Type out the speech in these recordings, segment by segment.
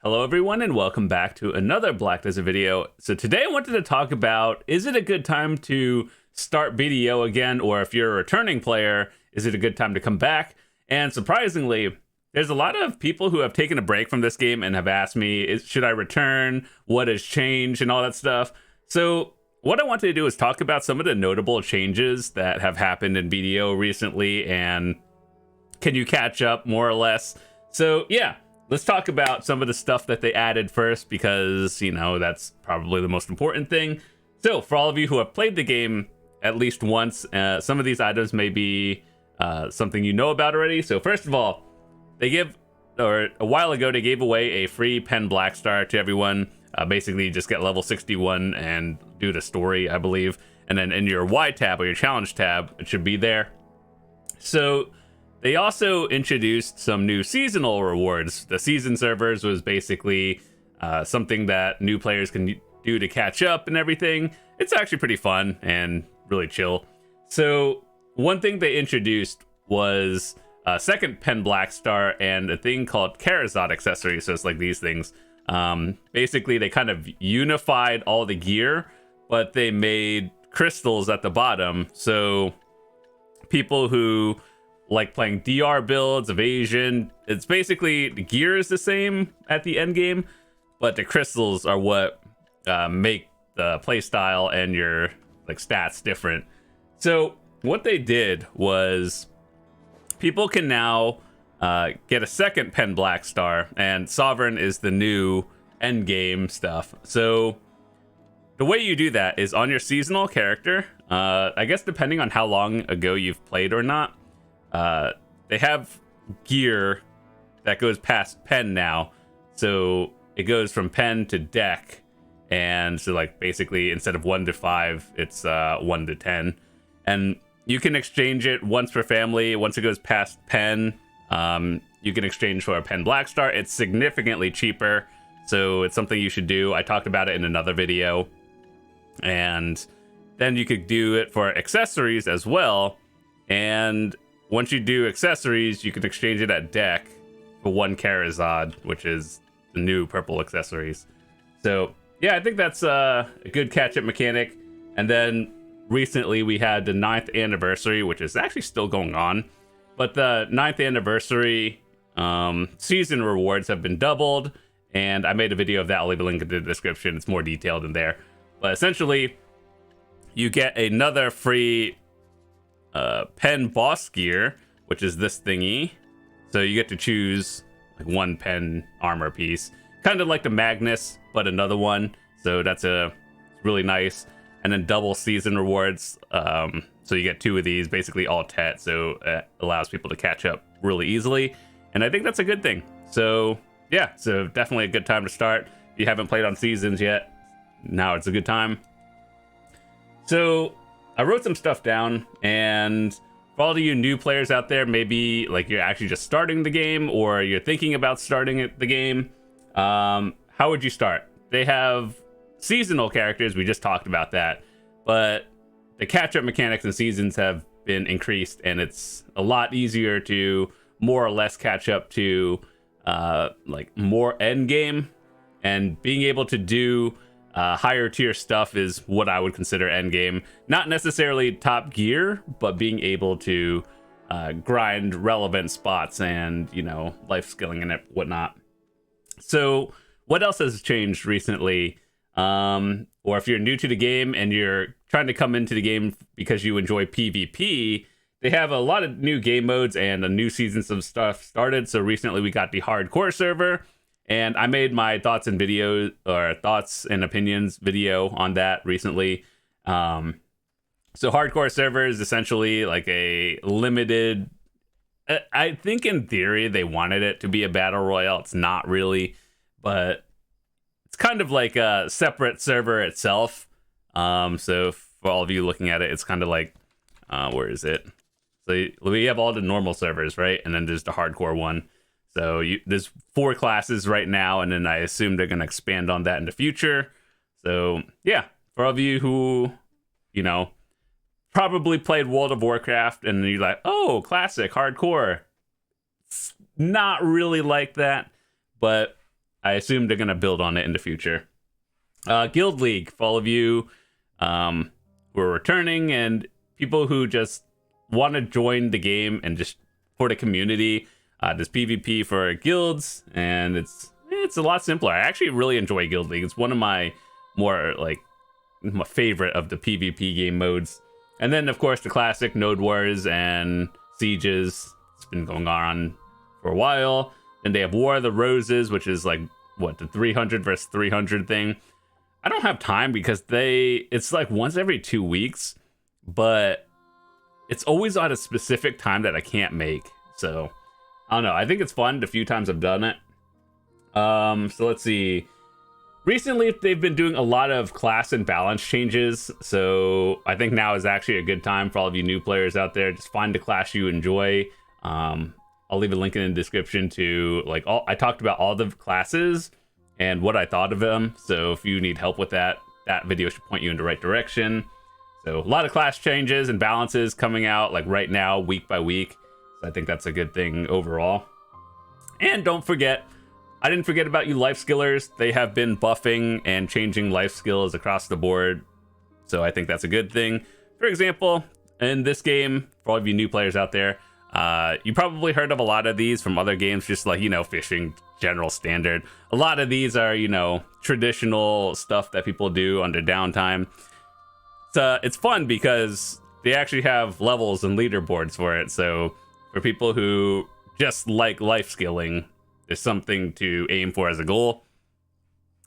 Hello everyone and welcome back to another Black Desert video. So today I wanted to talk about, is it a good time to start BDO again, or if you're a returning player, is it a good time to come back? And surprisingly, there's a lot of people who have taken a break from this game and have asked me, should I return? What has changed and all that stuff? So what I wanted to do is talk about some of the notable changes that have happened in BDO recently, and can you catch up more or less? So yeah. Let's talk about some of the stuff that they added first, because, you know, that's probably the most important thing. So, for all of you who have played the game at least once, some of these items may be something you know about already. So, first of all, a while ago, they gave away a free pen black star to everyone. Basically, you just get level 61 and do the story, I believe. And then in your Y tab or your challenge tab, it should be there. So, they also introduced some new seasonal rewards. The season servers was basically something that new players can do to catch up and everything. It's actually pretty fun and really chill. So one thing they introduced was a second pen black star and a thing called Charizard accessories. So it's like these things. Basically, they kind of unified all the gear, but they made crystals at the bottom. So people who like playing DR builds, evasion, it's basically the gear is the same at the end game, but the crystals are what make the playstyle and your like stats different. So what they did was people can now get a second pen black star, and Sovereign is the new end game stuff. So the way you do that is on your seasonal character. I guess depending on how long ago you've played or not, they have gear that goes past pen now, so it goes from pen to deck, and so like basically instead of 1 to 5, it's 1 to 10, and you can exchange it once per family. Once it goes past pen, you can exchange for a pen black star. It's significantly cheaper, so it's something you should do. I talked about it in another video, and then you could do it for accessories as well, and once you do accessories, you can exchange it at deck for 1 Charizard, which is the new purple accessories. So, yeah, I think that's a good catch-up mechanic. And then recently we had the 9th anniversary, which is actually still going on. But the 9th anniversary season rewards have been doubled, and I made a video of that. I'll leave a link in the description. It's more detailed in there. But essentially, you get another free pen boss gear, which is this thingy. So you get to choose like 1 pen armor piece, kind of like the Magnus, but another one. So that's really nice. And then double season rewards. So you get 2 of these, basically all tet. So it allows people to catch up really easily. And I think that's a good thing. So yeah, so definitely a good time to start. If you haven't played on seasons yet, now it's a good time. So I wrote some stuff down, and for all of you new players out there, maybe like you're actually just starting the game or you're thinking about starting the game, how would you start? They have seasonal characters, we just talked about that, but the catch-up mechanics and seasons have been increased, and it's a lot easier to more or less catch up to like more end game, and being able to do higher tier stuff is what I would consider end game. Not necessarily top gear, but being able to grind relevant spots and, you know, life skilling and whatnot. So what else has changed recently? Or if you're new to the game and you're trying to come into the game because you enjoy PvP, they have a lot of new game modes and a new seasons of stuff started. So recently we got the hardcore server, and I made my thoughts and opinions video on that recently. So hardcore server is essentially like a limited, I think in theory they wanted it to be a battle royale. It's not really, but it's kind of like a separate server itself. So for all of you looking at it, it's kind of like, where is it? So we have all the normal servers, right? And then there's the hardcore one. So there's 4 classes right now, and then I assume they're going to expand on that in the future. So yeah, for all of you who, you know, probably played World of Warcraft and you're like, oh, classic, hardcore. It's not really like that, but I assume they're going to build on it in the future. Guild League, for all of you who are returning and people who just want to join the game and just for the community. There's PvP for guilds, and it's a lot simpler. I actually really enjoy Guild League. It's one of my more like my favorite of the PvP game modes. And then of course the classic Node Wars and Sieges. It's been going on for a while. And they have War of the Roses, which is like what, the 300 versus 300 thing. I don't have time because it's like once every 2 weeks, but it's always at a specific time that I can't make. So I don't know. I think it's fun the few times I've done it. So let's see. Recently, they've been doing a lot of class and balance changes. So I think now is actually a good time for all of you new players out there. Just find a class you enjoy. I'll leave a link in the description to like I talked about all the classes and what I thought of them. So if you need help with that video should point you in the right direction. So a lot of class changes and balances coming out like right now, week by week. So I think that's a good thing overall. And don't forget, I didn't forget about you Lifeskillers. They have been buffing and changing life skills across the board. So I think that's a good thing. For example, in this game, for all of you new players out there, you probably heard of a lot of these from other games, just like, fishing, general standard. A lot of these are, traditional stuff that people do under downtime. It's fun because they actually have levels and leaderboards for it. So for people who just like life skilling, there's something to aim for as a goal.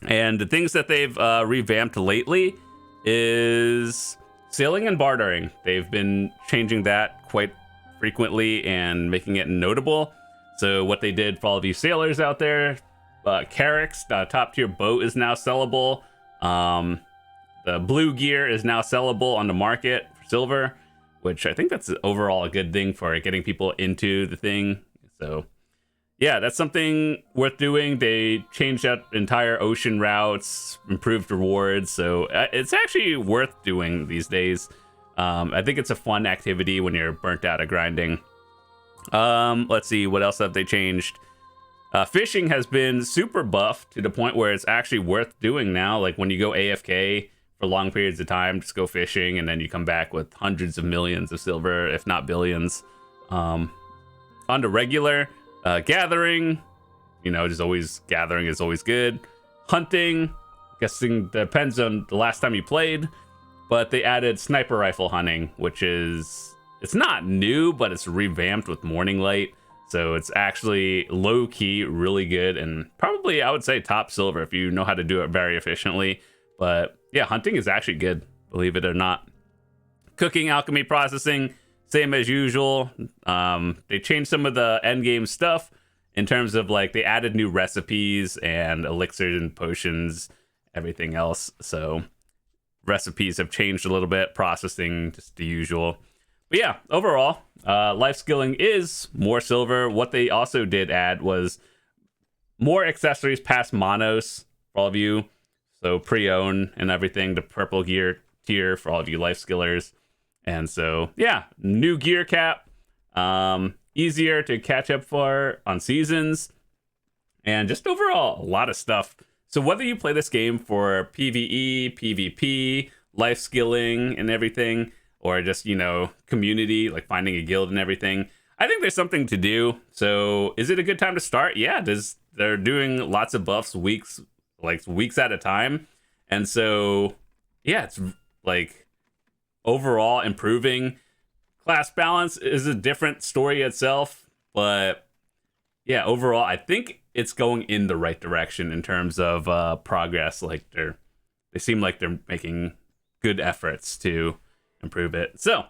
And the things that they've revamped lately is sailing and bartering. They've been changing that quite frequently and making it notable. So what they did for all of you sailors out there, Carrack's top tier boat is now sellable. The blue gear is now sellable on the market for silver, which I think that's overall a good thing for getting people into the thing. So yeah, that's something worth doing. They changed out entire ocean routes, improved rewards. So it's actually worth doing these days. I think it's a fun activity when you're burnt out of grinding. Let's see, what else have they changed? Fishing has been super buffed to the point where it's actually worth doing now. Like when you go AFK for long periods of time, just go fishing and then you come back with hundreds of millions of silver, if not billions. On the regular, gathering, just always gathering is always good. Hunting, guessing depends on the last time you played, but they added sniper rifle hunting, which is, it's not new, but it's revamped with morning light. So it's actually low key, really good, and probably I would say top silver if you know how to do it very efficiently. But yeah, hunting is actually good, believe it or not. Cooking, alchemy, processing, same as usual. They changed some of the end game stuff in terms of like they added new recipes and elixirs and potions, everything else. So recipes have changed a little bit, processing just the usual. But yeah, overall, life skilling is more silver. What they also did add was more accessories past Monos for all of you. So pre-own and everything, the purple gear tier for all of you life skillers. And so, yeah, new gear cap, easier to catch up for on seasons, and just overall, a lot of stuff. So whether you play this game for PvE, PvP, life skilling and everything, or just, community, like finding a guild and everything, I think there's something to do. So is it a good time to start? Yeah, they're doing lots of buffs weeks at a time. And so, yeah, it's like overall improving. Class balance is a different story itself, but yeah, overall, I think it's going in the right direction in terms of progress. Like they seem like they're making good efforts to improve it. So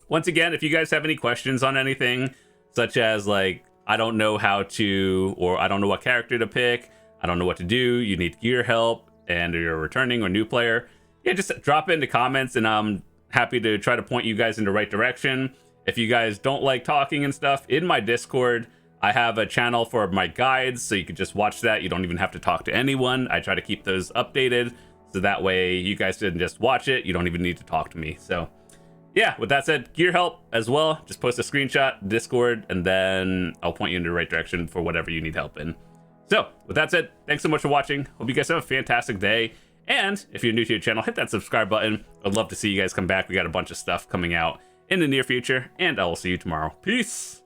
once again, if you guys have any questions on anything, such as like, I don't know how to, or I don't know what character to pick, I don't know what to do, you need gear help, and you're a returning or new player, yeah, just drop it in the comments and I'm happy to try to point you guys in the right direction. If you guys don't like talking and stuff, in my Discord, I have a channel for my guides, so you can just watch that. You don't even have to talk to anyone. I try to keep those updated, so that way you guys didn't just watch it. You don't even need to talk to me. So yeah, with that said, gear help as well. Just post a screenshot, Discord, and then I'll point you in the right direction for whatever you need help in. So with that said, thanks so much for watching. Hope you guys have a fantastic day. And if you're new to the channel, hit that subscribe button. I'd love to see you guys come back. We got a bunch of stuff coming out in the near future, and I will see you tomorrow. Peace.